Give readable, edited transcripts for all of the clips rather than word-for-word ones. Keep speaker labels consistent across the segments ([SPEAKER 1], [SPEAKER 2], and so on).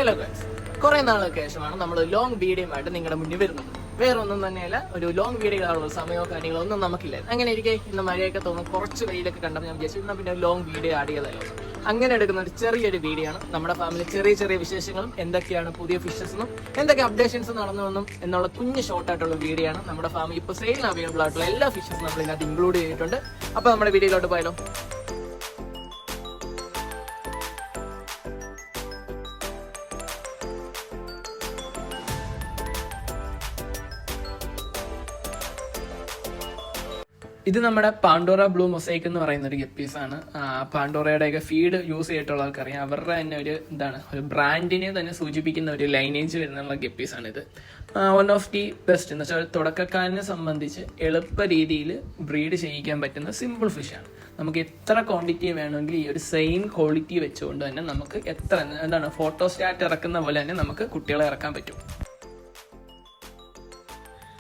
[SPEAKER 1] Hello guys, കുറെ നാളൊക്കെ ശേഷമാണ് നമ്മൾ ലോങ് വീഡിയോയുമായിട്ട് നിങ്ങളുടെ മുന്നിൽ വരുന്നത്. വേറെ ഒന്നും തന്നെയല്ല, ഒരു ലോങ് വീഡിയോ കാണുന്ന സമയമോ കാര്യങ്ങളോ ഒന്നും നമുക്കില്ല. അങ്ങനെ ഇരിക്കെ ഇന്ന് മഴയൊക്കെ തോന്നുന്നു, കുറച്ച് വെയിലൊക്കെ കണ്ടപ്പോൾ ഞാൻ വിചാരിച്ചു എന്നാൽ പിന്നെ ലോങ് വീഡിയോ ആഡ് ചെയ്തല്ലോ. അങ്ങനെ എടുക്കുന്ന ഒരു ചെറിയൊരു വീഡിയോ ആണ്. നമ്മുടെ ഫാമിലി ചെറിയ ചെറിയ വിശേഷങ്ങളും എന്തൊക്കെയാണ് പുതിയ ഫിഷസും എന്തൊക്കെ അപ്ഡേഷൻസ് നടന്നു എന്നുള്ള കുഞ്ഞ് ഷോർട്ടായിട്ടുള്ള വീഡിയോ ആണ്. നമ്മുടെ ഫാമിലി ഇപ്പോൾ സെയിലിന് അവൈലബിൾ ആയിട്ടുള്ള എല്ലാ ഫിഷസും നമ്മൾ ഇതിനകത്ത് ഇൻക്ലൂഡ് ചെയ്തിട്ടുണ്ട്. അപ്പോൾ നമ്മുടെ വീഡിയോയിലോട്ട് പോയാലോ. ഇത് നമ്മുടെ പാണ്ടോറ ബ്ലൂ മൊസൈക്ക് എന്ന് പറയുന്ന ഒരു ഗപ്പീസാണ്. പാണ്ടോറയുടെയൊക്കെ ഫീഡ് യൂസ് ചെയ്തിട്ടുള്ളവർക്ക് അറിയാം. അവരുടെ തന്നെ ഒരു ബ്രാൻഡിനെ തന്നെ സൂചിപ്പിക്കുന്ന ഒരു ലൈനേജ് വരുന്നുള്ള ഗപ്പീസാണ് ഇത്. വൺ ഓഫ് ദി ബെസ്റ്റ് എന്ന് വെച്ചാൽ തുടക്കക്കാരനെ സംബന്ധിച്ച് എളുപ്പ രീതിയിൽ ബ്രീഡ് ചെയ്യിക്കാൻ പറ്റുന്ന സിമ്പിൾ ഫിഷാണ്. നമുക്ക് എത്ര ക്വാണ്ടിറ്റി വേണമെങ്കിൽ ഈ ഒരു സെയിം ക്വാളിറ്റി വെച്ചുകൊണ്ട് തന്നെ നമുക്ക് ഫോട്ടോസ്റ്റാറ്റ് ഇറക്കുന്ന പോലെ തന്നെ നമുക്ക് കുട്ടികളെ ഇറക്കാൻ പറ്റും.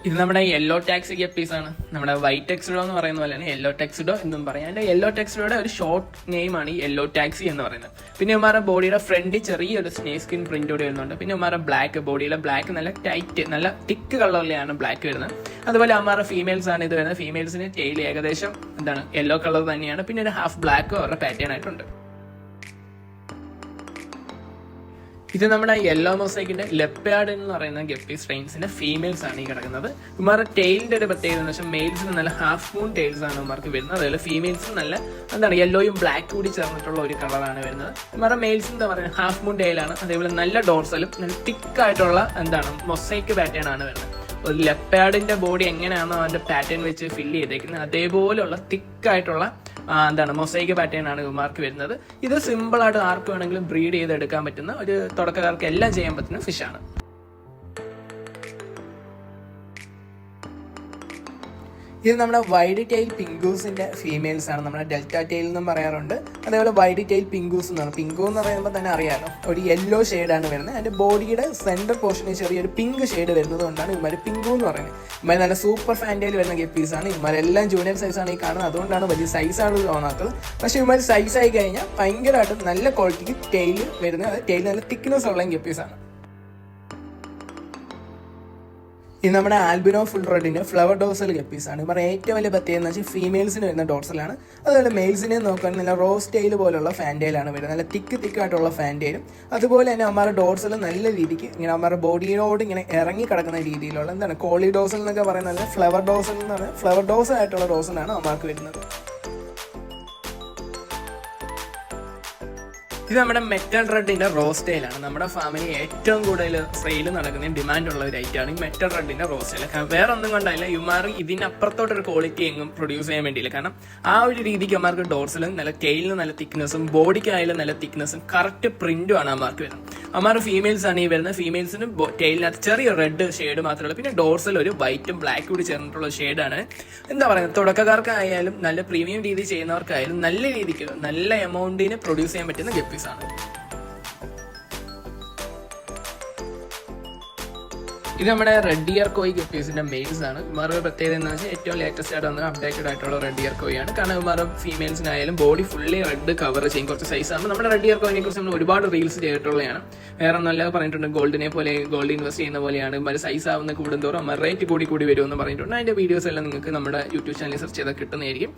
[SPEAKER 1] ഇത് നമ്മുടെ യെല്ലോ ടാക്സി ഗപ്പീസാണ്. നമ്മുടെ വൈറ്റ് ടെക്സിഡോ എന്ന് പറയുന്ന പോലെ തന്നെ യെല്ലോ ടെക്സിഡോ എന്നും പറയാം. അതിന്റെ യെല്ലോ ടെക്സിഡോയുടെ ഒരു ഷോർട്ട് നെയിമാണ് ഈ യെല്ലോ ടാക്സി എന്ന് പറയുന്നത്. പിന്നെ ഇവന്മാരുടെ ബോഡിയുടെ ഫ്രണ്ടിൽ ചെറിയൊരു സ്നേക് സ്കിൻ പ്രിന്റ് കൂടി വരുന്നുണ്ട്. പിന്നെ ഇവന്മാരുടെ ബോഡിയിലെ ബ്ലാക്ക് നല്ല ടൈറ്റ്, നല്ല തിക്ക് കളറിലാണ് ബ്ലാക്ക് വരുന്നത്. അതുപോലെ അവന്മാരുടെ ഫീമെയിൽസ് ആണ് ഇത് വരുന്നത്. ഫീമെയിൽസിന് ടെയിൽ ഏകദേശം യെല്ലോ കളർ തന്നെയാണ്. പിന്നെ ഒരു ഹാഫ് ബ്ലാക്ക് അവരുടെ പാറ്റേൺ ആയിട്ടുണ്ട്. ഇത് നമ്മുടെ യെല്ലോ മൊസൈക്കിന്റെ ലെപ്പേർഡ് എന്ന് പറയുന്ന ഗപ്പി സ്ട്രെയിൻസിന്റെ ഫീമെയിൽസ് ആണ് ഈ കിടക്കുന്നത്. ഇവന്മാരുടെ ടെയിലിന്റെ ഒരു പ്രത്യേകത എന്ന് വെച്ചാൽ മെയിൽസിന് നല്ല ഹാഫ് മൂൺ ടെയിൽസ് ആണ് ഇവർക്ക് വരുന്നത്. അതുപോലെ ഫീമെയിൽസ് നല്ല യെല്ലോയും ബ്ലാക്ക് കൂടി ചേർന്നിട്ടുള്ള ഒരു കളറാണ് വരുന്നത്. ഇവരുടെ മെയിൽസ് എന്താ പറയുക, ഹാഫ് മൂൺ ടെയിലാണ്. അതേപോലെ നല്ല ഡോർസലും നല്ല തിക്കായിട്ടുള്ള മൊസൈക്ക് പാറ്റേൺ ആണ് വരുന്നത്. ഒരു ലെപ്പേർഡിന്റെ ബോഡി എങ്ങനെയാണോ അവന്റെ പാറ്റേൺ വെച്ച് ഫില്ല് ചെയ്തേക്കുന്നത് അതേപോലെയുള്ള തിക്കായിട്ടുള്ള മൊസൈക്ക് പാറ്റേൺ ആണ് ഇവന്മാർക്ക് വരുന്നത്. ഇത് സിമ്പിൾ ആയിട്ട് ആർക്ക് വേണമെങ്കിലും ബ്രീഡ് ചെയ്തെടുക്കാൻ പറ്റുന്ന ഒരു തുടക്കക്കാർക്ക് എല്ലാം ചെയ്യാൻ പറ്റുന്ന ഫിഷാണ്. ഇത് നമ്മുടെ വൈഡ് ടെയിൽ പിങ്കൂസിന്റെ ഫീമെയിൽസ് ആണ്. നമ്മുടെ ഡെൽറ്റ ടെയിൽ എന്നും പറയാറുണ്ട്. അതേപോലെ വൈഡ് ടെയിൽ പിങ്കൂസ് എന്നാണ്. പിങ്കു എന്ന് പറയുമ്പോൾ തന്നെ അറിയാലോ, ഒരു യെല്ലോ ഷെയ്ഡാണ് വരുന്നത്. അതിന്റെ ബോഡിയുടെ സെന്റർ പോർഷനിൽ ചെറിയൊരു പിങ്ക് ഷെയ്ഡ് വരുന്നത് കൊണ്ടാണ് ഇവന്മാർ പിങ്കു എന്ന് പറയുന്നത്. ഇവന്മാർ നല്ല സൂപ്പർ ഫാൻറ്റയിൽ വരുന്ന ഗപ്പീസാണ്. ഇവന്മാരെല്ലാം ജൂനിയർ സൈസാണ് ഈ കാണുന്നത്. അതുകൊണ്ടാണ് വലിയ സൈസാണ് തോന്നാത്തത്. പക്ഷെ ഇവന്മാർ സൈസായി കഴിഞ്ഞാൽ ഭയങ്കരമായിട്ട് നല്ല ക്വാളിറ്റിക്ക് ടെയിൽ വരുന്നത്. അത് ടെയിൽ നല്ല തിക്നെസ് ഉള്ള ഗപ്പീസാണ്. ഇത് നമ്മുടെ ആൽബിനോ ഫുൾ റെഡിന്റെ ഫ്ലവർ ഡോർസൽ ഗപ്പീസാണ്. ഇവരുടെ ഏറ്റവും വലിയ പ്രത്യേകത എന്ന് വെച്ചാൽ ഫീമെയിൽസിന് വരുന്ന ഡോർസലാണ്. അതുപോലെ മെയിൽസിനെ നോക്കാൻ നല്ല റോസ് ടെയിൽ പോലുള്ള ഫാൻറ്റയിലാണ് വരുന്നത്. നല്ല തിക്കായിട്ടുള്ള ഫാൻറ്റയിലും അതുപോലെ തന്നെ അവന്മാരുടെ ഡോർസൽ നല്ല രീതിക്ക് ഇങ്ങനെ അവന്മാരുടെ ബോഡിയോട് ഇങ്ങനെ ഇറങ്ങി കിടക്കുന്ന രീതിയിലുള്ള കോളി ഡോർസൽ എന്നൊക്കെ പറയുന്നത് ഫ്ലവർ ഡോർസൽ എന്ന് പറഞ്ഞാൽ ഫ്ലവർ ഡോർസൽ ആയിട്ടുള്ള ഡോർസലാണ് അവന്മാർക്ക് വരുന്നത്. ഇത് നമ്മുടെ മെറ്റൽ റെഡിന്റെ റോസ് ടെയിലാണ്. നമ്മുടെ ഫാമിലി ഏറ്റവും കൂടുതൽ സെയിൽ നടക്കുന്ന ഡിമാൻഡുള്ള ഒരു ഐറ്റമാണ് ഈ മെറ്റൽ റെഡിന്റെ റോസ് ടെയിൽ. വേറെ ഒന്നും കൊണ്ടല്ല, ഇവന്മാർ ഇതിനപ്പുറത്തോട്ടൊരു ക്വാളിറ്റി എങ്ങും പ്രൊഡ്യൂസ് ചെയ്യാൻ വേണ്ടിയില്ല. കാരണം ആ ഒരു രീതിക്ക് അവന്മാർക്ക് ഡോർസിലും നല്ല ടെയിലിന് നല്ല തിക്നെസ്സും ബോഡിക്കായാലും നല്ല തിക്നെസ്സും കറക്റ്റ് പ്രിന്റും ആണ് അവന്മാർക്ക് വരുന്നത്. അവന്മാരുടെ ഫീമെയിൽസ് ആണ് ഈ വരുന്നത്. ഫീമെയിൽസിന് ടെയിലിനകത്ത് ചെറിയ റെഡ് ഷെയ്ഡ് മാത്രമല്ല, പിന്നെ ഡോർസിൽ ഒരു വൈറ്റും ബ്ലാക്ക് കൂടി ചേർന്നിട്ടുള്ള ഷെയ്ഡാണ്. തുടക്കക്കാർക്കായാലും നല്ല പ്രീമിയം രീതി ചെയ്യുന്നവർക്കായാലും നല്ല രീതിക്ക് നല്ല എമൗണ്ടിന് പ്രൊഡ്യൂസ് ചെയ്യാൻ പറ്റുന്ന ഗപ്പീസ് ആണ്. ഇത് നമ്മുടെ റെഡ് ഇയർ കോയി ഗപ്പീസിന്റെ മെയിൽസ് ആണ്. ഇവരുടെ പ്രത്യേകത എന്ന് വെച്ചാൽ ഏറ്റവും ലേറ്റസ്റ്റ് ആയിട്ട് വന്ന അപ്ഡേറ്റഡ് ആയിട്ടുള്ള റെഡ് ഇയർ കോയി ആണ്. കാരണം ഇവരുടെ ഫീമെയിൽസിനായാലും ബോഡി ഫുള്ളി റെഡ് കവർ ചെയ്യും. കുറച്ച് സൈസ് ആണ്. നമ്മുടെ റെഡ് ഇയർ കോയിനെ കുറിച്ച് നമ്മൾ ഒരുപാട് റീൽസ് ചെയ്തിട്ടുള്ളതാണ്. വേറെ നല്ല പറഞ്ഞിട്ടുണ്ട്, ഗോൾഡ് ഇൻവെസ്റ്റ് ചെയ്യുന്ന പോലെയാണ്. ഇവർ സൈസ് ആവുന്ന കൂടുന്തോറും അവർ റേറ്റ് കൂടി വരുമെന്ന് പറഞ്ഞിട്ടുണ്ട്. അതിന്റെ വീഡിയോസ് എല്ലാം നിങ്ങൾക്ക് നമ്മുടെ യൂട്യൂബ് ചാനലിൽ സെർച്ച് ചെയ്താൽ കിട്ടുന്നതായിരിക്കും.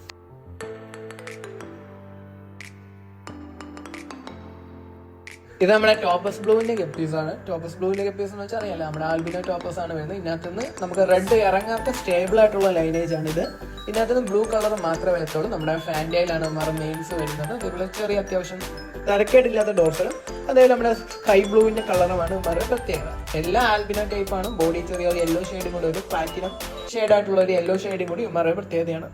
[SPEAKER 1] ഇത് നമ്മുടെ ടോപ്പസ് ബ്ലൂവിന്റെ ഗപ്പീസ് ആണ്. ടോപ്പസ് ബ്ലൂവിന്റെ ഗപ്പീസ് എന്ന് വെച്ചാൽ അറിയാലോ, നമ്മുടെ ആൽബിനോ ടോപ്പസ് ആണ് വരുന്നത്. ഇതിനകത്തുനിന്ന് നമുക്ക് റെഡ് ഇറങ്ങാത്ത സ്റ്റേബിൾ ആയിട്ടുള്ള ലൈനേജ് ആണ് ഇത്. ഇതിനകത്തുനിന്ന് ബ്ലൂ കളർ മാത്രമേ വരത്തുള്ളൂ. നമ്മുടെ ഫാൻറ്റയിലാണ് നമ്മുടെ മെയിൽസ് വരുന്നത്. അതേപോലെ ചെറിയ അത്യാവശ്യം തരക്കേടില്ലാത്ത ഡോർസലും അതേപോലെ നമ്മുടെ സ്കൈ ബ്ലൂവിന്റെ കളറുമാണ് ഇവരുടെ പ്രത്യേകത. എല്ലാ ആൽബിനോ ടൈപ്പാണ്. ബോഡി ചെറിയ ഒരു യെല്ലോ ഷെയ്ഡും കൂടി, ഒരു പ്ലാറ്റിനം ഷെയ്ഡായിട്ടുള്ള ഒരു യെല്ലോ ഷെയ്ഡും കൂടി ഇവരുടെ പ്രത്യേകതയാണ്.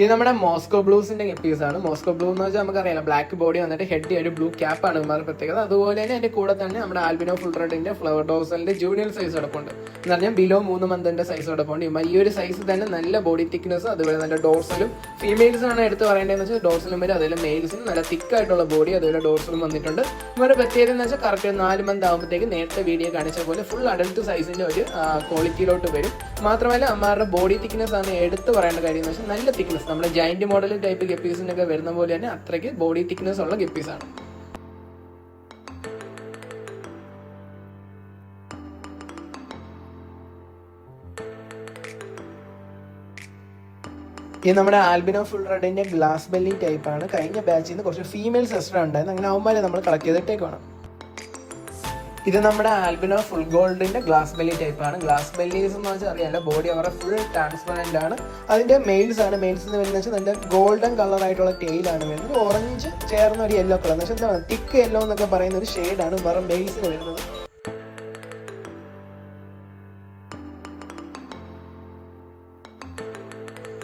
[SPEAKER 1] ഇത് നമ്മുടെ മോസ്കോ ബ്ലൂസിന്റെ ഗപ്പീസ് ആണ്. മോസ്കോ ബ്ലൂ എന്ന് വെച്ചാൽ നമുക്കറിയാം, ബ്ലാക്ക് ബോഡി വന്നിട്ട് ഹെഡ് ഒരു ബ്ലൂ ക്യാപ്പ് ആണ് ഇവന്മാരുടെ പ്രത്യേകത. അതുപോലെ തന്നെ അതിന്റെ കൂടെ തന്നെ നമ്മുടെ ആൽബിനോ ഫുൾ റെഡിന്റെ ഫ്ലവർ ഡോർസലിന്റെ ജൂനിയർ സൈസ് കിടപ്പുണ്ട്. എന്ന് പറഞ്ഞാൽ ബിലോ 3 മന്തിന്റെ സൈസ് കിടപ്പുണ്ട്. ഈ ഒരു സൈസ് തന്നെ നല്ല ബോഡി തിക്നെസ്, അതുപോലെ നല്ല ഡോർസലും ഫീമെയിൽസ് ആണ് എടുത്ത് പറയേണ്ടതെന്ന് വെച്ചാൽ ഡോർസലും വരും. അതുപോലെ മെയിൽസിന് നല്ല തിക്കായിട്ടുള്ള ബോഡി, അതുപോലെ ഡോർസലും വന്നിട്ടുണ്ട്. ഇവരുടെ പ്രത്യേകത എന്ന് വെച്ചാൽ കറക്റ്റ് 4 മന്ത് ആകുമ്പോഴത്തേക്ക് നേരത്തെ വീഡിയോ കാണിച്ച പോലെ ഫുൾ അഡൽട്ട് സൈസിന്റെ ഒരു ക്വാളിറ്റിയിലോട്ട് വരും. മാത്രമല്ല അവന്മാരുടെ ബോഡി തിക്നെസ് ആണ് എടുത്ത് പറയേണ്ട കാര്യം എന്ന് വെച്ചാൽ നല്ല തിക്നെസ്, നമ്മുടെ ജൈന്റ് മോഡൽ ടൈപ്പ് ഗപ്പീസിനൊക്കെ വരുന്ന പോലെ തന്നെ അത്രയ്ക്ക് ബോഡി തിക്നെസ് ഉള്ള ഗപ്പീസാണ്. ഇത് നമ്മുടെ ആൽബിനോ ഫുൾ റെഡിന്റെ ഗ്ലാസ് ബെല്ലി ടൈപ്പാണ്. കഴിഞ്ഞ ബാച്ചിൽ നിന്ന് കുറച്ച് ഫീമെയിൽസ് എക്സ്ട്രാ ഉണ്ടായിരുന്നു, അങ്ങനെ അവന്മാരെ നമ്മൾ കളക്ട് ചെയ്തിട്ടേക്കാണ്. ഇത് നമ്മുടെ ആൽബിനോ ഫുൾ ഗോൾഡിന്റെ ഗ്ലാസ് ബെല്ലി ടൈപ്പാണ്. ഗ്ലാസ് ബെല്ലീസ് എന്ന് വെച്ചാൽ അറിയാലോ, ബോഡി അവരുടെ ഫുൾ ട്രാൻസ്പെറന്റ് ആണ്. അതിന്റെ മെയിൽസ് ആണ്. മെയിൽസ് എന്ന് വരുന്നത് വെച്ചാൽ നല്ല ഗോൾഡൻ കളർ ആയിട്ടുള്ള ടെയിലാണ് വരുന്നത്. ഓറഞ്ച് ചേർന്ന ഒരു യെല്ലോ കളർ എന്ന് വെച്ചാൽ എന്താണ് തിക്ക് യെല്ലോ എന്നൊക്കെ പറയുന്ന ഒരു ഷെയ്ഡാണ് വേറെ മെയിൽസിന് വരുന്നത്.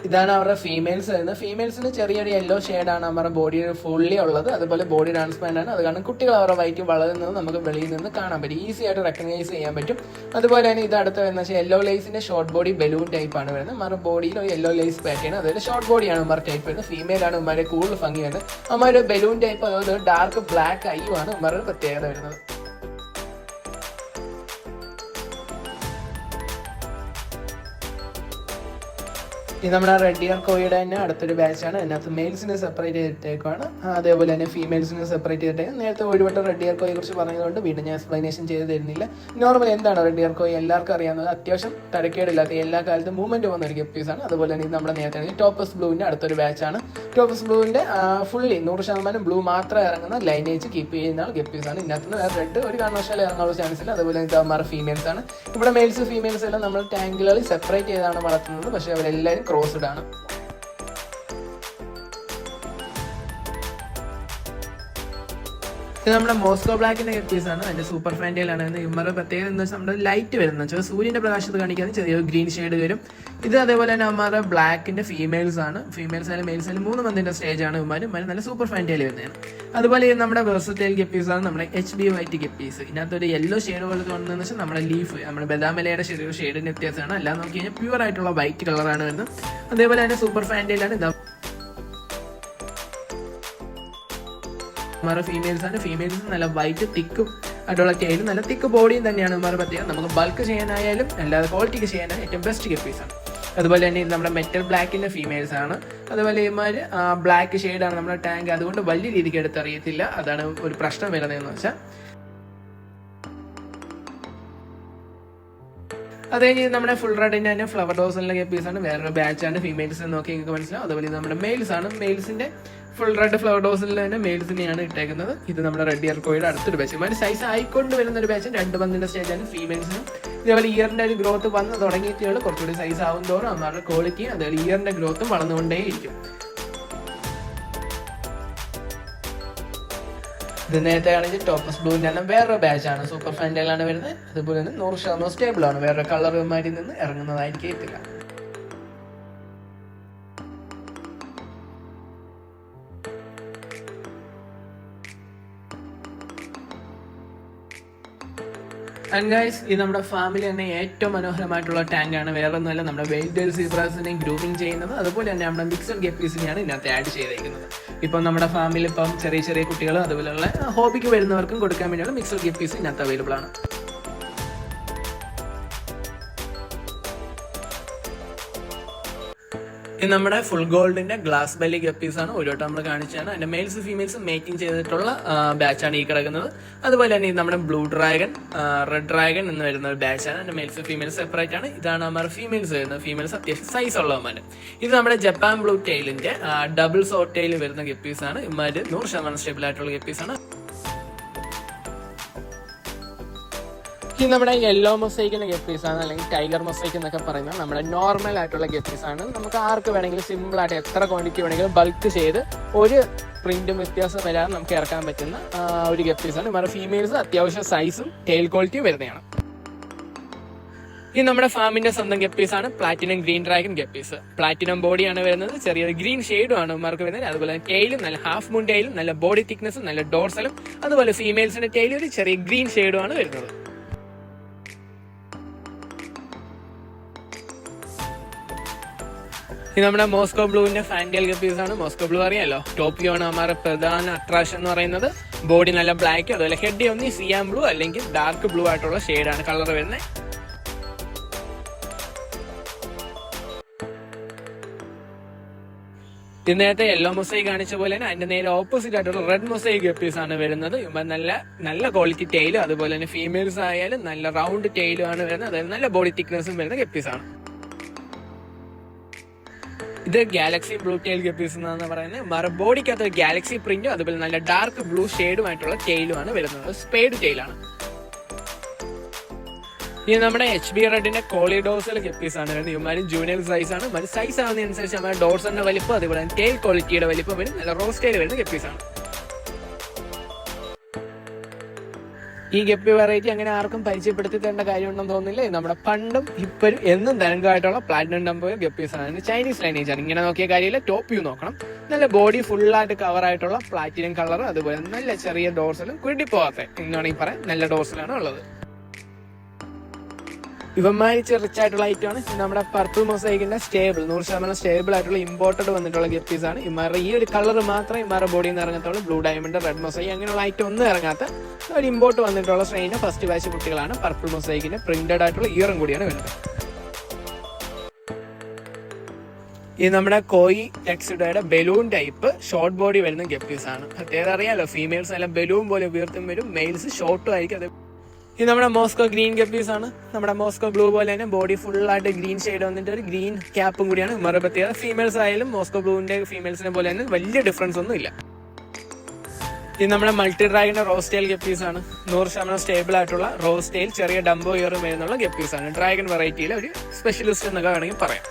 [SPEAKER 1] ഇതാണ് അവരുടെ ഫീമെയിൽസ് വരുന്നത്. ഫീമെയിൽസിന് ചെറിയൊരു യെല്ലോ ഷെയ്ഡാണ് അവരുടെ ബോഡി ഫുള്ളി ഉള്ളത്. അതുപോലെ ബോഡി ട്രാൻസ്പെറന്റ് ആണ്. അത് കാരണം കുട്ടികൾ അവരുടെ വയറ്റിൽ വളരുന്നത് നമുക്ക് വെളിയിൽ നിന്ന് കാണാൻ പറ്റും, ഈസി ആയിട്ട് റെക്കഗ്നൈസ് ചെയ്യാൻ പറ്റും. അതുപോലെ തന്നെ ഇത് അടുത്ത് വരുന്ന വെച്ചാൽ യെല്ലോ ലേസിന്റെ ഷോർട്ട് ബോഡി ബലൂൺ ടൈപ്പാണ് വരുന്നത്. അവരുടെ ബോഡിയിൽ ഒരു യെല്ലോ ലേസ് പാറ്റേൺ, അതായത് ഷോർട്ട് ബോഡിയാണ് അവരുടെ ടൈപ്പ് വരുന്നത്. ഫീമെയിൽ ആണ് അവന്മാരെ കൂടുതൽ ഭംഗി വരുന്നത്. അവന്മാരുടെ ബലൂൺ ടൈപ്പ് അതുപോലെ ഡാർക്ക് ബ്ലാക്ക് ഐയുമാണ് അവരുടെ പ്രത്യേകത വരുന്നത്. ഇത് നമ്മുടെ റെഡ് ഇയർ കോയുടെ തന്നെ അടുത്തൊരു ബാച്ചാണ്. അതിനകത്ത് മെയിൽസിനെ സെപ്പറേറ്റ് ചെയ്തിട്ടേക്കാണ്, അതേപോലെ തന്നെ ഫീമെയിൽസിനെ സെപ്പറേറ്റ് ചെയ്തിട്ടേക്കും. നേരത്തെ ഒരുവട്ടം റെഡ് ഇയർ കോയെ കുറിച്ച് പറഞ്ഞതുകൊണ്ട് വീണ്ടും ഞാൻ എക്സ്പ്ലനേഷൻ ചെയ്ത് തരുന്നില്ല. നോർമൽ എന്താണ് റെഡ് ഇയർ കോയി എല്ലാവർക്കും അറിയാവുന്നത്, അത്യാവശ്യം തരക്കേടില്ലാത്ത എല്ലാ കാലത്തും മൂവ്മെന്റ് പോകുന്ന ഒരു ഗപ്പീസാണ്. അതുപോലെ തന്നെ ഇത് നമ്മുടെ നേരത്തെ ടോപ്പസ് ബ്ലൂവിന്റെ അടുത്തൊരു ബാച്ചാണ്. ടോപ്പസ് ബ്ലൂവിന്റെ ഫുള്ളി 100% ബ്ലൂ മാത്രം ഇറങ്ങുന്ന ലൈനേജ് കീപ്പ് ചെയ്യുന്ന ഗപ്പീസാണ്. ഇതിനകത്ത് നിന്ന് റെഡ് ഒരു കാരണവശാലും ഇറങ്ങാനുള്ള ചാൻസ് ഇല്ല. അതുപോലെ ഇത് അവന്മാരുടെ ഫീമെയിൽസ് ആണ്. ഇവിടെ മെയിൽസ് ഫീമെയിൽസ് എല്ലാം നമ്മൾ ടാങ്കുകളിൽ സെപ്പറേറ്റ് ചെയ്താണ് വളർത്തുന്നത്, പക്ഷേ അവരെല്ലാവരും ക്രോസ്ഡ് ആണ്. ഇത് നമ്മുടെ മോസ്കോ ബ്ലാക്കിന്റെ ഗപ്പീസാണ്. അതിന്റെ സൂപ്പർ ഫാൻറ്റയിലാണ്. ഇവരുടെ പ്രത്യേകത എന്താ വെച്ചാൽ നമ്മുടെ ലൈറ്റ് വരുന്നത് വെച്ചാൽ സൂര്യന്റെ പ്രകാശത്ത് കാണിക്കാതെ ചെറിയൊരു ഗ്രീൻ ഷെയ്ഡ് വരും. ഇത് അതേപോലെ തന്നെ അവന്മാരുടെ ബ്ലാക്കിന്റെ ഫീമെയിൽസ് ആണ്. ഫീമെയിൽസ് ആയാലും മെയിൽസ് ആയാലും 3 മന്തിന്റെ സ്റ്റേജ് ആണ് ഇവന്മാരും നല്ല സൂപ്പർ ഫാൻറ്റയിൽ വരുന്നതാണ്. അതുപോലെ നമ്മുടെ വെർസറ്റൈൽ ഗപ്പീസാണ് നമ്മുടെ HB വൈറ്റ് ഗപ്പീസ്. ഇതിനകത്തൊരു യെല്ലോ ഷെയ്ഡ് പോലെ തോന്നുന്നതെന്ന് വെച്ചാൽ നമ്മുടെ ലീഫ്, നമ്മുടെ ബദാമലയുടെ ചെറിയൊരു ഷെയ്ഡിന്റെ വ്യത്യാസമാണ്. അല്ലാതെ നോക്കി കഴിഞ്ഞാൽ പ്യൂർ ആയിട്ടുള്ള വൈറ്റ് കളറാണ് വരുന്നത്. അതേപോലെ തന്നെ സൂപ്പർ ഫാൻറ്റയിലാണ് ഇത്. ഇവന്മാരുടെ ഫീമെയിൽസ് ആണ്. ഫീമെയിൽസ് നല്ല വൈറ്റ് തിക്കും ആയിട്ടുള്ള ടൈലും നല്ല തിക്ക് ബോഡിയും തന്നെയാണ് ഇവന്മാരുടെ പ്രത്യേകം. നമുക്ക് ബൾക്ക് ചെയ്യാനായാലും അല്ലാതെ ക്വാളിറ്റിക്ക് ചെയ്യാനായാലും ഏറ്റവും ബെസ്റ്റ് ഗപ്പീസാണ്. അതുപോലെ തന്നെ ഇത് നമ്മുടെ മെറ്റൽ ബ്ലാക്കിന്റെ ഫീമെയിൽസ് ആണ്. അതുപോലെ ഇവന്മാർ ബ്ലാക്ക് ഷെയ്ഡാണ് നമ്മുടെ ടാങ്ക്, അതുകൊണ്ട് വലിയ രീതിക്ക് എടുത്തറിയത്തില്ല. അതാണ് ഒരു പ്രശ്നം വരുന്നതെന്ന് വെച്ചാൽ. അത് കഴിഞ്ഞ് നമ്മുടെ ഫുൾ റെഡിന്റെ തന്നെ ഫ്ലവർ ഡോസിലെ ഗപ്പീസാണ്. വേറൊരു ബാച്ചാണ്. ഫീമെയിൽസ് നോക്കി നിങ്ങൾക്ക് മനസ്സിലാവും. അതുപോലെ നമ്മുടെ മെയിൽസ് ആണ്. മെയിൽസിന്റെ ഫുൾ റെഡ് ഫ്ലവർ ഡോസിൽ തന്നെ മെയിൽസിനെയാണ് ഇട്ടേക്കുന്നത്. ഇത് നമ്മുടെ റെഡ് ഇയർ കോയുടെ അടുത്തൊരു ബാച്ച്. ഇവന്മാർ സൈസ് ആയിക്കൊണ്ട് വരുന്ന ഒരു ബാച്ച്. 2 മന്തിന്റെ സ്റ്റേജാണ് ഫീമെയിൽസിനും. ഇതേപോലെ ഇയറിന്റെ ഒരു ഗ്രോത്ത് വന്ന് തുടങ്ങിയിട്ടുകൾ കുറച്ചുകൂടി സൈസ് ആവും തോറും അവരുടെ ക്വാളിറ്റി അതേപോലെ ഇയറിന്റെ ഗ്രോത്തും വളർന്നുകൊണ്ടേയിരിക്കും. ഇത് നേരത്തെ ആണെങ്കിൽ ടോപ്പസ് ബ്ലൂവിന്റെ തന്നെ വേറൊരു ബാച്ചാണ്. സൂപ്പർ ഫാൻറ്റയിലാണ് വരുന്നത്. അതുപോലെ തന്നെ 100% സ്റ്റേബിൾ ആണ്. വേറെ കളർമാരിൽ നിന്ന് ഇറങ്ങുന്നതായിരിക്കത്തില്ല. ആൻഡ് ഗൈസ്, ഇത് നമ്മുടെ ഫാമിലി തന്നെ ഏറ്റവും മനോഹരമായിട്ടുള്ള ടാങ്കാണ്. വേറെ ഒന്നുമല്ല, നമ്മുടെ വെയിൽഡ് സീബ്രാസിനെയും ഗ്രൂമിങ് ചെയ്യുന്നത്. അതുപോലെ തന്നെ നമ്മുടെ മിക്സഡ് ഗപ്പീസിനെയാണ് ഇതിനകത്ത് ആഡ് ചെയ്തേക്കുന്നത്. ഇപ്പം നമ്മുടെ ഫാമിലി ഇപ്പം ചെറിയ ചെറിയ കുട്ടികൾ അതുപോലെയുള്ള ഹോബിക്ക് വരുന്നവർക്കും കൊടുക്കാൻ വേണ്ടിയുള്ള മിക്സഡ് ഗപ്പീസ് ഇതിനകത്ത് അവൈലബിൾ ആണ്. ഇത് നമ്മുടെ ഫുൾ ഗോൾഡിന്റെ ഗ്ലാസ് ബെല്ലി ഗപ്പീസാണ്. ഒരു വട്ടം നമ്മൾ കാണിച്ചാണ്. അതിന്റെ മെയിൽസ് ഫീമെയിൽസ് മേക്കിംഗ് ചെയ്തിട്ടുള്ള ബാച്ചാണ് ഈ കിടക്കുന്നത്. അതുപോലെ തന്നെ ഇത് നമ്മുടെ ബ്ലൂ ഡ്രാഗൺ, റെഡ് ഡ്രാഗൺ എന്ന് വരുന്ന ഒരു ബാച്ചാണ്. അതിന്റെ മെയിൽസ് ഫീമെയിൽസ് സെപ്പറേറ്റ് ആണ്. ഇതാണ് നമ്മുടെ ഫീമെയിൽസ് വരുന്നത്. ഫീമെയിൽസ് അത്യാവശ്യം സൈസ് ഉള്ളവന്മാര്. ഇത് നമ്മുടെ ജപ്പാൻ ബ്ലൂ ടെയിലിന്റെ ഡബിൾ സോട്ട് ടെയിൽ വരുന്ന ഗപ്പീസാണ്. ഇമാര് 100% സ്റ്റേബിൾ ആയിട്ടുള്ള ഗപ്പീസാണ്. ഇത് നമ്മുടെ യെല്ലോ മൊസൈക്കിന്റെ ഗപ്പീസാണ്, അല്ലെങ്കിൽ ടൈഗർ മൊസൈക്ക് എന്നൊക്കെ പറയുന്നത് നമ്മുടെ നോർമൽ ആയിട്ടുള്ള ഗപ്പീസാണ്. നമുക്ക് ആർക്ക് വേണമെങ്കിലും സിമ്പിൾ ആയിട്ട് എത്ര ക്വാണ്ടിറ്റി വേണമെങ്കിലും ബൾക്ക് ചെയ്ത് ഒരു പ്രിന്റും വ്യത്യാസം വരാതെ നമുക്ക് ഇറക്കാൻ പറ്റുന്ന ഒരു ഗപ്പീസാണ്. നമ്മുടെ ഫീമെയിൽസ് അത്യാവശ്യം സൈസും ടെയിൽ ക്വാളിറ്റിയും വരുന്നതാണ്. ഇത് നമ്മുടെ ഫാമിന്റെ സ്വന്തം ഗപ്പീസാണ്. Platinum green dragon guppies. Platinum ബോഡിയാണ് വരുന്നത്. ചെറിയൊരു ഗ്രീൻ ഷെയ്ഡും ആണ് ഇവർക്ക് വരുന്നത്. അതുപോലെ ടെയിലും നല്ല ഹാഫ് മൂൺ ടെയിലും നല്ല ബോഡി തിക്നെസ്സും നല്ല ഡോർസലും. അതുപോലെ ഫീമെയിൽസിന്റെ ടെയിൽ ഒരു ചെറിയ ഗ്രീൻ ഷെയ്ഡും ആണ് വരുന്നത്. ഇത് നമ്മുടെ മോസ്കോ ബ്ലൂവിന്റെ ഫാൻറ്റൽ ഗപ്പീസാണ്. മോസ്കോ ബ്ലൂ അറിയാലോ, ടോപ്പിയോ ആണ് അവരുടെ പ്രധാന അട്രാക്ഷൻ എന്ന് പറയുന്നത്. ബോഡി നല്ല ബ്ലാക്ക്, അതുപോലെ ഹെഡ് ഒന്ന് സിയാം ബ്ലൂ അല്ലെങ്കിൽ ഡാർക്ക് ബ്ലൂ ആയിട്ടുള്ള ഷെയ്ഡാണ് കളർ വരുന്നത്. ഇത് നേരത്തെ യെല്ലോ മൊസൈക്ക് കാണിച്ച പോലെ തന്നെ അതിന്റെ നേരെ ഓപ്പോസിറ്റ് ആയിട്ടുള്ള റെഡ് മൊസൈക്ക് ഗപ്പീസ് ആണ് വരുന്നത്. നല്ല ക്വാളിറ്റി ടെയിലും അതുപോലെ തന്നെ ഫീമെയിൽസ് ആയാലും നല്ല റൗണ്ട് ടെയിലും ആണ് വരുന്നത്. അതായത് നല്ല ബോഡി തിക്നെസ്സും വരുന്ന ഗപ്പീസ് ആണ്. ഇത് ഗാലക്സി ബ്ലൂ ടെയിൽ ഗപ്പീസ് എന്നാണ് പറയുന്നത്. ബോഡിക്കകത്ത് ഗാലക്സി പ്രിന്റും അതുപോലെ നല്ല ഡാർക്ക് ബ്ലൂ ഷെയ്ഡുമായിട്ടുള്ള ടെയിലുമാണ് വരുന്നത്. സ്പേഡ് ടെയിലാണ്. ഇത് നമ്മുടെ HB റെഡിന്റെ കോളിഡോസൽ ഗപ്പീസ് ആണ് വരുന്നത്. ഇവന്മാരും ജൂനിയർ സൈസ് ആണ്. സൈസ് ആവുന്നതനുസരിച്ച് നമ്മുടെ ഡോർസലിന്റെ വലിപ്പം അതുപോലെ ടെയിൽ ക്വാളിറ്റിയുടെ വലിപ്പം വരും. നല്ല റോസ് ടെയിൽ വരുന്ന ഗപ്പീസ് ആണ്. ഈ ഗപ്പി വെറൈറ്റി അങ്ങനെ ആർക്കും പരിചയപ്പെടുത്തി തരേണ്ട കാര്യമുണ്ടെന്ന് തോന്നുന്നില്ല. നമ്മുടെ പണ്ടും ഇപ്പോഴും എന്നും തരംഗമായിട്ടുള്ള പ്ലാറ്റിനം നമ്പർ ഗപ്പീസ് ആണ്. ചൈനീസ് ലൈനേജ് ആണ്. ഇങ്ങനെ നോക്കിയ കാര്യമില്ല, ടോപ്പ് വ്യൂ നോക്കണം. നല്ല ബോഡി ഫുള്ളായിട്ട് കവർ ആയിട്ടുള്ള പ്ലാറ്റിനം കളർ അതുപോലെ നല്ല ചെറിയ ഡോർസലും കുഴിപ്പോകാത്ത എന്ന് വേണമെങ്കിൽ പറയാം. നല്ല ഡോർസലാണ് ഉള്ളത്. ഇവന്മാരി റിച്ചായിട്ടുള്ള ഐറ്റമാണ്. നമ്മുടെ പർപ്പിൾ മൊസൈക്കിന്റെ സ്റ്റേബിൾ 100% സ്റ്റേബിൾ ആയിട്ടുള്ള ഇമ്പോർട്ടഡ് വന്നിട്ടുള്ള ഗപ്പീസ് ആണ്. ഇമാരുടെ ഈ ഒരു കളർ മാത്രമേ ഇമാരുടെ ബോഡിയിൽ നിന്ന് ഇറങ്ങത്തുള്ളൂ. ബ്ലൂ ഡയമണ്ട്, റെഡ് മൊസൈക്ക് അങ്ങനെയുള്ള ഐറ്റം ഒന്നും ഇറങ്ങാത്ത ഒരു ഇമ്പോർട്ട് വന്നിട്ടുള്ള സ്ട്രെയിന്റെ ഫസ്റ്റ് ബാച്ച് കുട്ടികളാണ്. പർപ്പിൾ മൊസൈക്കിന്റെ പ്രിന്റഡ് ആയിട്ടുള്ള ഇയറും കൂടിയാണ് വരുന്നത്. ഇത് നമ്മുടെ കോയി ടെക്സിഡോയുടെ ബലൂൺ ടൈപ്പ് ഷോർട്ട് ബോഡി വരുന്ന ഗപ്പീസ് ആണ്. പ്രത്യേകത അറിയാലോ, ഫീമെയിൽസ് എല്ലാം ബലൂൺ പോലെ ഉയർത്തും വരും, മെയിൽസ് ഷോർട്ടും ആയിരിക്കും. അത് ഇത് നമ്മുടെ മോസ്കോ ഗ്രീൻ ഗപ്പീസ് ആണ്. നമ്മുടെ മോസ്കോ ബ്ലൂ പോലെ തന്നെ ബോഡി ഫുള്ളായിട്ട് ഗ്രീൻ ഷെയ്ഡ് വന്നിട്ട് ഒരു ഗ്രീൻ ക്യാപ്പും കൂടിയാണ്. മറു പ്രത്യേകത ഫീമെയിൽസ് ആയാലും മോസ്കോ ബ്ലൂവിന്റെ ഫീമെയിൽസിനെ പോലെ തന്നെ വലിയ ഡിഫറൻസ് ഒന്നും ഇല്ല. ഇത് നമ്മുടെ മൾട്ടി ഡ്രാഗന്റെ റോസ് ടെയിൽ ഗപ്പീസ് ആണ്. 100% സ്റ്റേബിൾ ആയിട്ടുള്ള റോസ് ടെയിൽ ചെറിയ ഡംബോ ഇയറും വരുന്നുള്ള ഗപ്പീസ് ആണ്. ഡ്രാഗൺ വെറൈറ്റിയിലെ ഒരു സ്പെഷ്യലിസ്റ്റ് എന്നൊക്കെ വേണമെങ്കിൽ പറയാം.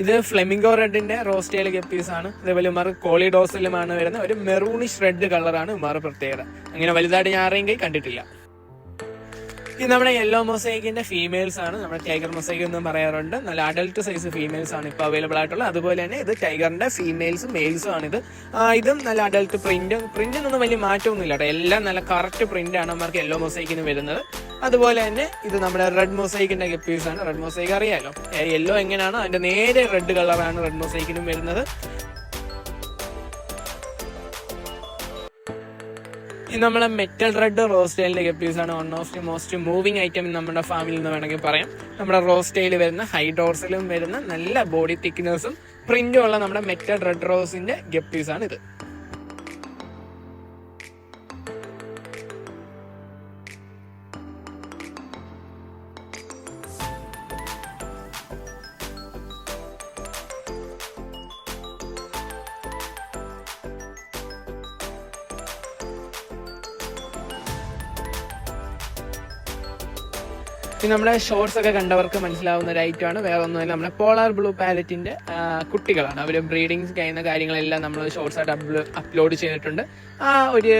[SPEAKER 1] ഇത് ഫ്ലെമിംഗോ റെഡിന്റെ റോസ് ടെയിൽ ഗപ്പീസ് ആണ്. അതേപോലെ ഇമാർ കോളിഡോസിലുമാണ് വരുന്നത്. ഒരു മെറൂണിഷ് റെഡ് കളറാണ് ഇമാർ പ്രത്യേകത. അങ്ങനെ വലുതായിട്ട് ഞാൻ ആരെയും കണ്ടിട്ടില്ല. ഇത് നമ്മുടെ യെല്ലോ മൊസൈക്കിന്റെ ഫീമെയിൽസ് ആണ്. നമ്മുടെ ടൈഗർ മൊസൈക്ക് എന്നും പറയാറുണ്ട്. നല്ല അഡൽട്ട് സൈസ് ഫീമെയിൽസ് ആണ് ഇപ്പൊ അവൈലബിൾ ആയിട്ടുള്ളത്. അതുപോലെ തന്നെ ഇത് ടൈഗറിന്റെ ഫീമെയിൽസും മെയിൽസും ആണ്. ഇതും നല്ല അഡൽട്ട് പ്രിന്റിനൊന്നും വലിയ മാറ്റമൊന്നുമില്ല കേട്ടോ. എല്ലാം നല്ല കറക്റ്റ് പ്രിന്റ് ആണ് അവർക്ക് യെല്ലോ മൊസൈക്കിന് വരുന്നത്. അതുപോലെ തന്നെ ഇത് നമ്മുടെ റെഡ് മൊസൈക്കിന്റെ ഗപ്പീസ് ആണ്. റെഡ് മൊസൈക്ക് അറിയാലോ, യെല്ലോ എങ്ങനെയാണ് അതിന്റെ നേരെ റെഡ് കളറാണ് റെഡ് മൊസൈക്കിനും വരുന്നത്. ഇത് നമ്മളെ മെറ്റൽ റെഡ് റോസ് ടെയിലിന്റെ ഗപ്പീസ് ആണ്. One of the most moving item നമ്മുടെ ഫാമിൽ എന്ന് വേണമെങ്കിൽ പറയാം. നമ്മുടെ റോസ് ടെയിൽ വരുന്ന ഹൈ ഡോർസിലും വരുന്ന നല്ല ബോഡി തിക്നെസ്സും പ്രിന്റും ഉള്ള നമ്മുടെ മെറ്റൽ റെഡ് റോസിന്റെ ഗപ്പീസ് ആണ് ഇത്. പിന്നെ നമ്മുടെ ഷോർട്സ് ഒക്കെ കണ്ടവർക്ക് മനസ്സിലാവുന്ന ഒരു ഐറ്റമാണ്. വേറെ ഒന്നുമില്ല, നമ്മുടെ പോളാർ ബ്ലൂ പാലറ്റിന്റെ കുട്ടികളാണ്. അവർ ബ്രീഡിങ് ചെയ്യുന്ന കാര്യങ്ങളെല്ലാം നമ്മൾ ഷോർട്സ് ആയിട്ട് അപ്ലോഡ് ചെയ്തിട്ടുണ്ട്. ആ ഒരു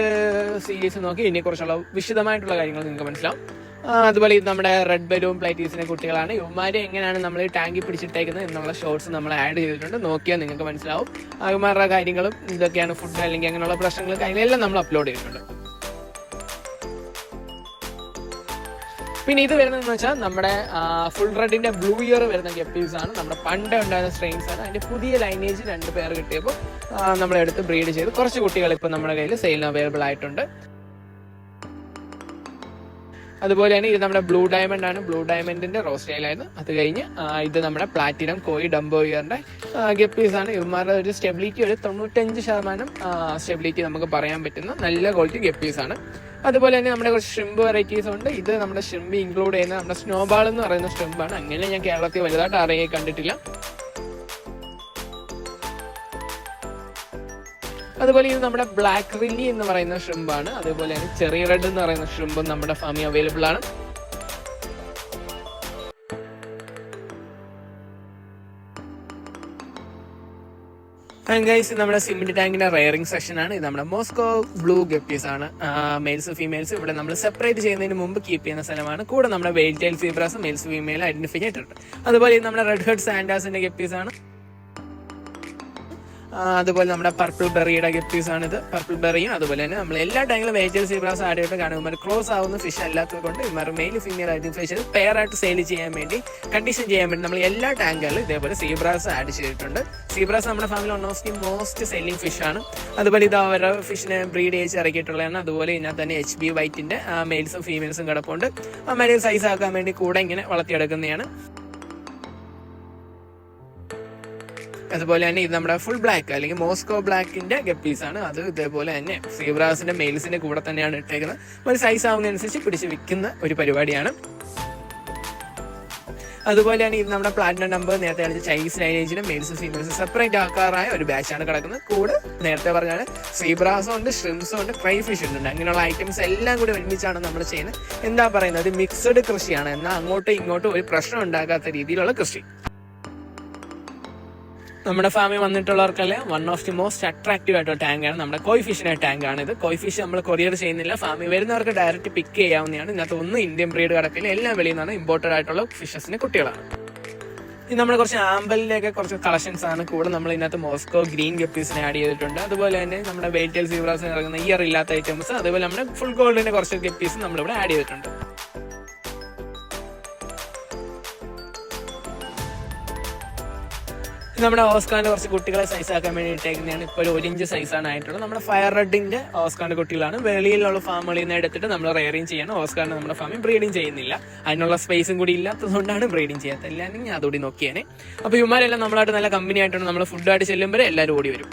[SPEAKER 1] സീരീസ് നോക്കി ഇതിനെക്കുറിച്ചുള്ള വിശദമായിട്ടുള്ള കാര്യങ്ങൾ നിങ്ങൾക്ക് മനസ്സിലാവും. അതുപോലെ ഇത് നമ്മുടെ റെഡ് ബലൂൺ പ്ലൈറ്റീസിന്റെ കുട്ടികളാണ്. ഇവന്മാരെ എങ്ങനെയാണ് നമ്മൾ ടാങ്കി പിടിച്ചിട്ടേക്കുന്നത് എന്നുള്ള ഷോർട്സ് നമ്മൾ ആഡ് ചെയ്തിട്ടുണ്ട്. നോക്കിയാൽ നിങ്ങൾക്ക് മനസ്സിലാവും. ഇവന്മാരുടെ കാര്യങ്ങളും ഇതൊക്കെയാണ് ഫുഡ് അല്ലെങ്കിൽ അങ്ങനെയുള്ള പ്രശ്നങ്ങൾ കാര്യങ്ങളെല്ലാം നമ്മൾ അപ്ലോഡ് ചെയ്തിട്ടുണ്ട്. പിന്നെ ഇത് വരുന്നതെന്ന് വെച്ചാൽ നമ്മുടെ ഫുൾ റെഡിന്റെ ബ്ലൂ ഇയർ വരുന്ന ഗപ്പീസ് ആണ്. നമ്മുടെ പണ്ട് ഉണ്ടായിരുന്ന സ്ട്രെയിൻസ് ആണ്. അതിന്റെ പുതിയ ലൈനേജ് 2 പേർ കിട്ടിയപ്പോൾ നമ്മളെടുത്ത് ബ്രീഡ് ചെയ്ത് കുറച്ച് കുട്ടികൾ ഇപ്പോൾ നമ്മുടെ കയ്യിൽ സെയിലിന് അവൈലബിൾ ആയിട്ടുണ്ട്. അതുപോലെ തന്നെ ഇത് നമ്മുടെ ബ്ലൂ ഡയമണ്ട് ആണ്. ബ്ലൂ ഡയമണ്ടിന്റെ റോസ് ടെയിലായിരുന്നു. അത് കഴിഞ്ഞ് ഇത് നമ്മുടെ പ്ലാറ്റിനം കോയി ഡംബോ ഇയറിന്റെ ഗപ്പീസ് ആണ്. ഇവന്മാരുടെ ഒരു സ്റ്റെബിലിറ്റി ഒരു 95% സ്റ്റെബിലിറ്റി നമുക്ക് പറയാൻ പറ്റുന്ന നല്ല ക്വാളിറ്റി ഗപ്പീസ് ആണ്. അതുപോലെ തന്നെ നമ്മുടെ കുറച്ച് ഷ്രിമ്പ് വെറൈറ്റീസ് ഉണ്ട്. ഇത് നമ്മുടെ ഷ്രിമ്പ് ഇൻക്ലൂഡ് ചെയ്യുന്ന നമ്മുടെ സ്നോബാൾ എന്ന് പറയുന്ന ഷ്രിമ്പാണ്. അങ്ങനെ ഞാൻ കേരളത്തിൽ വലുതായിട്ട് ആരെയും കണ്ടിട്ടില്ല. അതുപോലെ ഇത് നമ്മുടെ ബ്ലാക്ക് റില്ലി എന്ന് പറയുന്ന ഷ്രിമ്പാണ്. അതുപോലെ തന്നെ ചെറിയ റെഡ് എന്ന് പറയുന്ന ഷ്രിമ്പും നമ്മുടെ ഫാമിൽ അവൈലബിൾ ആണ്. ഗൈസ്, നമ്മുടെ സിമെന്റ് ടാങ്കിന്റെ റയറിംഗ് സെക്ഷൻ ആണ്. ഇത് നമ്മുടെ മോസ്കോ ബ്ലൂ ഗപ്പീസ് ആണ്. മെയിൽസ് ഫീമെയിൽസ് ഇവിടെ നമ്മൾ സെപ്പറേറ്റ് ചെയ്യുന്നതിന് മുമ്പ് കീപ്പ് ചെയ്യുന്ന സ്ഥലമാണ്. കൂടെ നമ്മുടെ വെയിൽ ടൈൽ സീബ്രാസ് മെയിൽസ് ഫീമെയിൽ ഐഡന്റിഫൈ ചെയ്തിട്ടുണ്ട്. അതുപോലെ ഇത് നമ്മുടെ റെഡ് ഹെഡ് സാൻഡാസിന്റെ ഗപ്പീസ് ആണ്. അതുപോലെ നമ്മുടെ പർപ്പിൾ ബെറിയുടെ ഗപ്പീസ് ആണിത്. പർപ്പിൾ ബെറിയും അതുപോലെ തന്നെ നമ്മൾ എല്ലാ ടാങ്കിലും മേജർ സീബ്രാസ് ആഡ് ചെയ്തിട്ട് കാണും. ഇവർ ക്രോസ് ആവുന്ന ഫിഷ് അല്ലാത്തത് കൊണ്ട് ഇവർ മെയിൽ ഫീമെയിൽ ആയിട്ട് ഫിഷ് പെയർ ആയിട്ട് സെയിൽ ചെയ്യാൻ വേണ്ടി കണ്ടീഷൻ ചെയ്യാൻ വേണ്ടി നമ്മൾ എല്ലാ ടാങ്കുകളിലും ഇതേപോലെ സീബ്രാസ് ആഡ് ചെയ്തിട്ടുണ്ട്. സീബ്രാസ് നമ്മുടെ family one of the most selling fish ആണ്. അതുപോലെ ഇത് അവരുടെ ഫിഷിനെ ബ്രീഡ് ചെയ്ത് ഇറക്കിയിട്ടുള്ളതാണ്. അതുപോലെ ഇതിനകത്ത് തന്നെ HB വൈറ്റിന്റെ മെയിൽസും ഫീമെയിൽസും കിടപ്പുണ്ട്. അമ്മ സൈസ് ആക്കാൻ വേണ്ടി കൂടെ ഇങ്ങനെ വളർത്തിയെടുക്കുന്നതാണ്. അതുപോലെ തന്നെ ഇത് നമ്മുടെ ഫുൾ ബ്ലാക്ക് അല്ലെങ്കിൽ മോസ്കോ ബ്ലാക്കിന്റെ ഗപ്പീസ് ആണ്. അത് ഇതേപോലെ തന്നെ സീബ്രാസിന്റെ മെയിൽസിന്റെ കൂടെ തന്നെയാണ് ഇട്ടേക്കുന്നത്. ഒരു സൈസ് ആവുന്നതനുസരിച്ച് പിടിച്ച് വിൽക്കുന്ന ഒരു പരിപാടിയാണ്. അതുപോലെ തന്നെ ഇത് നമ്മുടെ പ്ലാറ്റിനം നമ്പർ നേരത്തെ അടിച്ച ചൈനീസ് ലൈനേജിനും മെയിൽസും ഫീമെയിൽസും സെപ്പറേറ്റ് ആക്കാറായ ഒരു ബാച്ചാണ് കിടക്കുന്നത്. കൂടെ നേരത്തെ പറഞ്ഞാൽ സീബ്രാസും ഉണ്ട്, ഷ്രിംസും ഉണ്ട്, ക്രൈ ഫിഷ് ഉണ്ട്. അങ്ങനെയുള്ള ഐറ്റംസ് എല്ലാം കൂടി ഒരുമിച്ചാണ് നമ്മൾ ചെയ്യുന്നത്. എന്താ പറയുന്നത്, ഒരു മിക്സഡ് കൃഷിയാണ്. എന്നാൽ അങ്ങോട്ടും ഇങ്ങോട്ടും ഒരു പ്രശ്നം ഉണ്ടാകാത്ത രീതിയിലുള്ള കൃഷി. നമ്മുടെ ഫാമിൽ വന്നിട്ടുള്ളവർക്കല്ലേ one of the most attractive ആയിട്ടുള്ള ടാങ്കാണ് നമ്മുടെ കോയ് ഫിഷിന്റെ ടാങ്കാണ് ഇത്. കോയ് ഫിഷ് നമ്മൾ കൊറിയർ ചെയ്യുന്നില്ല, ഫാമിൽ വരുന്നവർക്ക് ഡയറക്റ്റ് പിക്ക് ചെയ്യാവുന്നതാണ്. ഇതിനകത്ത് ഒന്നും ഇന്ത്യൻ ബ്രീഡ് കിടക്കില്ല, എല്ലാം വെളിയിൽ നിന്നാണ് ഇമ്പോർട്ടഡ് ആയിട്ടുള്ള ഫിഷസിന്റെ കുട്ടികളാണ്. ഇത് നമ്മൾ കുറച്ച് ആമ്പലിലേക്ക് കുറച്ച് കളക്ഷൻസ് ആണ്. കൂടെ നമ്മൾ ഇതിനകത്ത് മോസ്കോ ഗ്രീൻ ഗപ്പീസിനെ ആഡ് ചെയ്തിട്ടുണ്ട്. അതുപോലെ തന്നെ നമ്മുടെ വെയിറ്റൽ സീബ്രാസിന് ഇറങ്ങുന്ന ഇയർ ഇല്ലാത്ത ഐറ്റംസ്, അതുപോലെ നമ്മുടെ ഫുൾ ഗോൾഡിന്റെ കുറച്ച് ഗപ്പീസ് നമ്മളിവിടെ ആഡ് ചെയ്തിട്ടുണ്ട്. നമ്മുടെ ഓസ്കാന്റെ കുറച്ച് കുട്ടികളെ സൈസ് ആക്കാൻ വേണ്ടി ഇട്ടേക്കുന്നതാണ്. ഇപ്പോൾ ഒരു 1 ഇഞ്ച് സൈസാണ് ആയിട്ടുള്ളത്. നമ്മുടെ ഫയർ റെഡിന്റെ ഓസ്കാന്റെ കുട്ടികളാണ്. വെളിയിലുള്ള ഫാമുകളിൽ നിന്ന് എടുത്തിട്ട് നമ്മൾ റെയറിങ് ചെയ്യണം. ഓസ്കാറിന് നമ്മുടെ ഫാമിൽ ബ്രീഡിങ് ചെയ്യുന്നില്ല, അതിനുള്ള സ്പേസും കൂടി ഇല്ലാത്തതുകൊണ്ടാണ് ബ്രീഡിങ് ചെയ്യാത്തത്. ഇല്ലാണെങ്കിൽ അതോടി നോക്കിയേനെ. അപ്പോൾ ഇവന്മാരെല്ലാം നമ്മളായിട്ട് നല്ല കമ്പനി ആയിട്ടാണ് നമ്മൾ ഫുഡായിട്ട് ചെല്ലുമ്പോൾ എല്ലാവരും ഓടി വരും.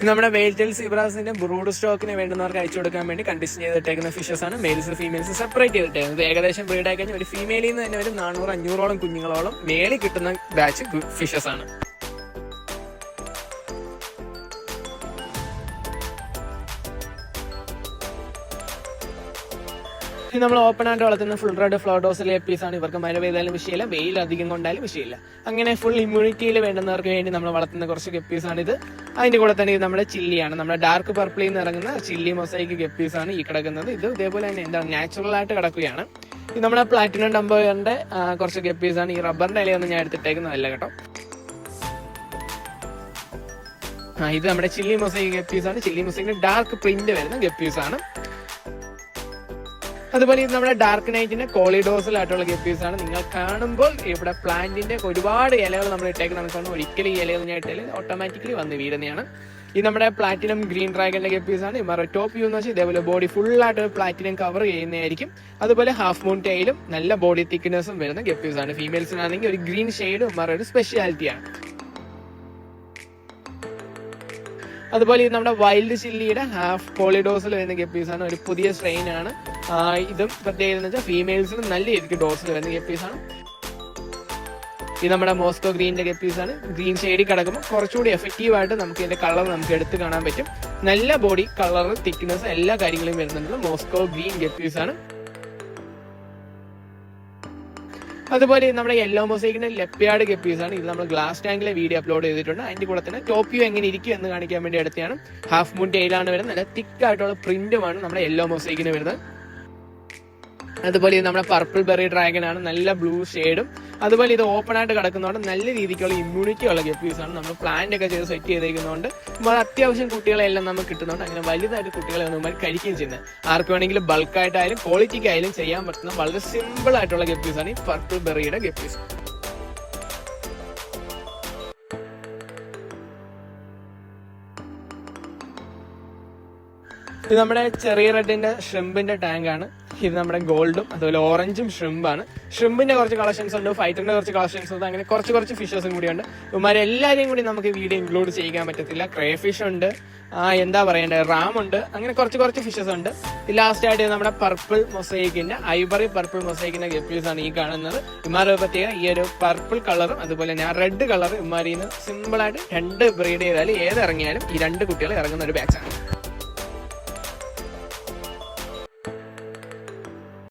[SPEAKER 1] നമ്മുടെ വെയിറ്റൽ സീബ്രാസിന്റെ ബ്രൂഡ് സ്റ്റോക്കിന് വേണ്ടുന്നവർക്ക് അയച്ചു കൊടുക്കാൻ വേണ്ടി കണ്ടീഷൻ ചെയ്തിട്ടേക്കുന്ന ഫിഷസ് ആണ്. മെയിൽസ് ഫീമെയിൽസ് സെപ്പറേറ്റ് ചെയ്തിട്ടേക്കുന്നത്. ഏകദേശം ബ്രീഡ് ആയി കഴിഞ്ഞാൽ ഒരു ഫീമെയിലിൽ നിന്ന് തന്നെ ഒരു 400-500ഓളം കുഞ്ഞുങ്ങളോളം മേളിൽ കിട്ടുന്ന ബാച്ച് ഫിഷസ് ആണ്. നമ്മൾ ഓപ്പൺ ആയിട്ട് വളർത്തുന്ന ഫുൾ റെഡ് ഫ്ലോഡോസിലെ പീസാണ്. ഇവർക്ക് മഴ പെയ്താലും വിഷയമില്ല, വെയിൽ അധികം കൊണ്ടാലും വിഷയമില്ല. അങ്ങനെ ഫുൾ ഇമ്മ്യൂണിറ്റിയിൽ വേണ്ടുന്നവർക്ക് വേണ്ടി നമ്മൾ വളർത്തുന്ന കുറച്ച് ഗപ്പീസാണ് ഇത്. അതിന്റെ കൂടെ തന്നെ ഇത് നമ്മുടെ ചില്ലിയാണ്. നമ്മുടെ ഡാർക്ക് പർപ്പിളിൽ നിന്ന് ഇറങ്ങുന്ന ചില്ലി മൊസൈക്ക് ഗപ്പീസാണ് ഈ കിടക്കുന്നത്. ഇത് ഇതേപോലെ തന്നെ എന്താണ് നാച്ചുറൽ ആയിട്ട് കിടക്കുകയാണ്. ഇത് നമ്മുടെ പ്ലാറ്റിനം നമ്പറിന്റെ കുറച്ച് ഗപ്പീസാണ്. ഈ റബ്ബറിന്റെ ഇലയൊന്നും ഞാൻ എടുത്തിട്ടേക്കുന്നതല്ല കേട്ടോ. ഇത് നമ്മുടെ ചില്ലി മൊസൈക്ക് ഗപ്പീസാണ്. ചില്ലി മൊസൈക്കിന് ഡാർക്ക് പ്രിന്റ് വരുന്ന ഗപ്പീസാണ്. അതുപോലെ ഇത് നമ്മുടെ ഡാർക്ക് നൈറ്റിന്റെ കോളിഡോസിലായിട്ടുള്ള ഗപ്പീസ് ആണ്. നിങ്ങൾ കാണുമ്പോൾ ഇവിടെ പ്ലാന്റിന്റെ ഒരുപാട് ഇലകൾ നമ്മൾ ഇട്ടേക്ക് നമുക്ക് ഒരിക്കലും ഈ ഇലകൾ ഞാൻ ഇട്ടാൽ ഓട്ടോമാറ്റിക്കലി വന്ന് വീഴുന്നതാണ്. ഇത് നമ്മുടെ പ്ലാറ്റിനം ഗ്രീൻ ഡ്രാഗന്റെ ഗപ്പീസ് ആണ്. ഇവരുടെ ടോപ്പ് വ്യൂ എന്ന് വെച്ചാൽ ഇതേപോലെ ബോഡി ഫുള്ളായിട്ട് പ്ലാറ്റിനം കവർ ചെയ്യുന്നതായിരിക്കും. അതുപോലെ ഹാഫ് മൂൺ ടൈലും നല്ല ബോഡി തിക്നെസ്സും വരുന്ന ഗപ്പീസ് ആണ്. ഫീമെയിൽസിനാണെങ്കിൽ ഒരു ഗ്രീൻ ഷെയ്ഡും ഇവരുടെ ഒരു സ്പെഷ്യാലിറ്റിയാണ്. അതുപോലെ ഇത് നമ്മുടെ വൈൽഡ് ചില്ലിയുടെ ഹാഫ് പോളിഡോസിൽ വരുന്ന ഗപ്പീസാണ്. ഒരു പുതിയ സ്ട്രെയിൻ ആണ്. ഇതും പ്രത്യേകത എന്ന് വെച്ചാൽ ഫീമെയിൽസിന് നല്ല രീതിക്ക് ഡോസിൽ വരുന്ന ഗപ്പീസാണ്. ഇത് നമ്മുടെ മോസ്കോ ഗ്രീനിന്റെ ഗപ്പീസാണ്. ഗ്രീൻ ഷെയ്ഡിൽ കിടക്കുമ്പോൾ കുറച്ചുകൂടി എഫക്റ്റീവ് ആയിട്ട് നമുക്ക് ഇതിന്റെ കളർ നമുക്ക് എടുത്ത് കാണാൻ പറ്റും. നല്ല ബോഡി കളർ തിക്നെസ് എല്ലാ കാര്യങ്ങളും വരുന്നുണ്ട് മോസ്കോ ഗ്രീൻ ഗപ്പീസാണ്. അതുപോലെ നമ്മുടെ യെല്ലോ മൊസൈക്കിന്റെ ലെപ്പിയാർഡ് ഗപ്പീസാണ്. ഇത് നമ്മൾ ഗ്ലാസ് ടാങ്കിലെ വീഡിയോ അപ്ലോഡ് ചെയ്തിട്ടുണ്ട്. അതിന്റെ കൂടെ തന്നെ ടോപ്പ് വ്യൂ എങ്ങനെ ഇരിക്കും എന്ന് കാണിക്കാൻ വേണ്ടി എടുത്തതാണ്. ഹാഫ് മൂൺ ടൈലാണ് വരുന്നത്. നല്ല തിക്ക് ആയിട്ടുള്ള പ്രിന്റുമാണ് നമ്മുടെ യെല്ലോ മൊസൈക്കിന് വരുന്നത്. അതുപോലെ ഇത് നമ്മുടെ പർപ്പിൾ ബെറി ഡ്രാഗൺ ആണ്. നല്ല ബ്ലൂ ഷെയ്ഡും. അതുപോലെ ഇത് ഓപ്പൺ ആയിട്ട് കിടക്കുന്നതുകൊണ്ട് നല്ല രീതിക്കുള്ള ഇമ്മ്യൂണിറ്റി ഉള്ള ഗപ്പീസാണ്. നമ്മൾ പ്ലാന്റ് ഒക്കെ ചെയ്ത് സെറ്റ് ചെയ്തേക്കുന്നതുകൊണ്ട് നമ്മൾ അത്യാവശ്യം കുട്ടികളെല്ലാം നമുക്ക് കിട്ടുന്നുണ്ട്. അങ്ങനെ വലുതായിട്ട് കുട്ടികളെ നമ്മൾ കഴിക്കുകയും ചെയ്യുന്നത്. ആർക്ക് വേണമെങ്കിലും ബൾക്കായിട്ടായാലും ക്വാളിറ്റിക്കായാലും ചെയ്യാൻ പറ്റുന്ന വളരെ സിമ്പിൾ ആയിട്ടുള്ള ഗപ്പീസാണ് ഈ പർപ്പിൾ ബെറിയുടെ ഗപ്പീസ്. ഇത് നമ്മുടെ ചെറിയ റെഡിന്റെ ഷ്രിമ്പിന്റെ ടാങ്ക് ആണ്. ഇത് നമ്മുടെ ഗോൾഡും അതുപോലെ ഓറഞ്ചും ഷ്രിമ്പാണ്. ഷ്രിമ്പിന്റെ കുറച്ച് കളക്ഷൻസ് ഉണ്ട്, ഫൈറ്ററിന്റെ കുറച്ച് കളക്ഷൻസ് ഉണ്ട്. അങ്ങനെ കുറച്ച് ഫിഷസും കൂടിയുണ്ട്. ഇവന്മാരെല്ലാവരെയും കൂടി നമുക്ക് വീഡിയോ ഇൻക്ലൂഡ് ചെയ്യാൻ പറ്റത്തില്ല. ക്രേ ഫിഷ് ഉണ്ട്, എന്താ പറയണ്ടത്, റാം ഉണ്ട്. അങ്ങനെ കുറച്ച് ഫിഷസ് ഉണ്ട്. ലാസ്റ്റ് ആയിട്ട് നമ്മുടെ പർപ്പിൾ മൊസൈക്കിന്റെ ഐവറി പർപ്പിൾ മൊസൈക്കിന്റെ ഗപ്പീസ് ആണ് ഈ കാണുന്നത്. ഇമാരുടെ പ്രത്യേകം ഈ ഒരു പർപ്പിൾ കളറും അതുപോലെ ഞാൻ റെഡ് കളർ ഇമാരിന്ന് സിമ്പിൾ ആയിട്ട് 2 ബ്രീഡ് ചെയ്താൽ ഏതിറങ്ങിയാലും ഈ 2 കുട്ടികൾ ഇറങ്ങുന്ന ഒരു ബാച്ചാണ്.